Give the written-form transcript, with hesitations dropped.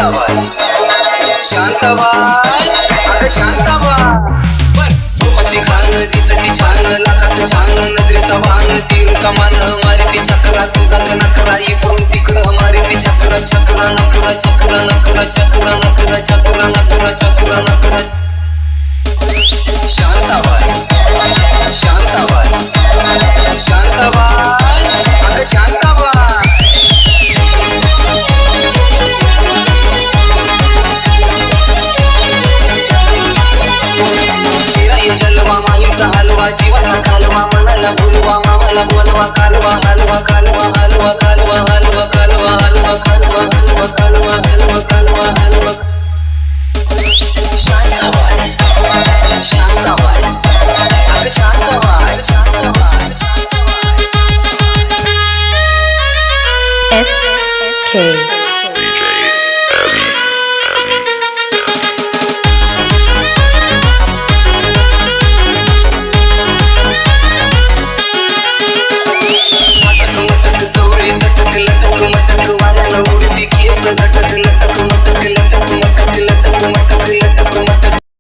शांताबाई शांताबाई अगं शांताबाई रूपाची खान दिसती छान लाखात छान नजरेचा वाण तीर कमान मारती चक्रा तुझा नकरा इकडून तिकडं मारती चक्रा चक्रा नकरा चक्रा नकरा चक्रा नकरा चक्रा नकरा चक्रा नकरा शांताबाई शांताबाई शांताबाई अगं शांताबाई जलवा माहीचा हलवा जीवाचा कालवा मनाला बोलवा मामाला बोलवा कालवा हलवा कालवा हलवा कालवा हलवा कालवा हलवा कालवा हलवा कालवा हलवा कालवा हलवा शांताबाई शांताबाई अगं शांताबाई शांताबाई SK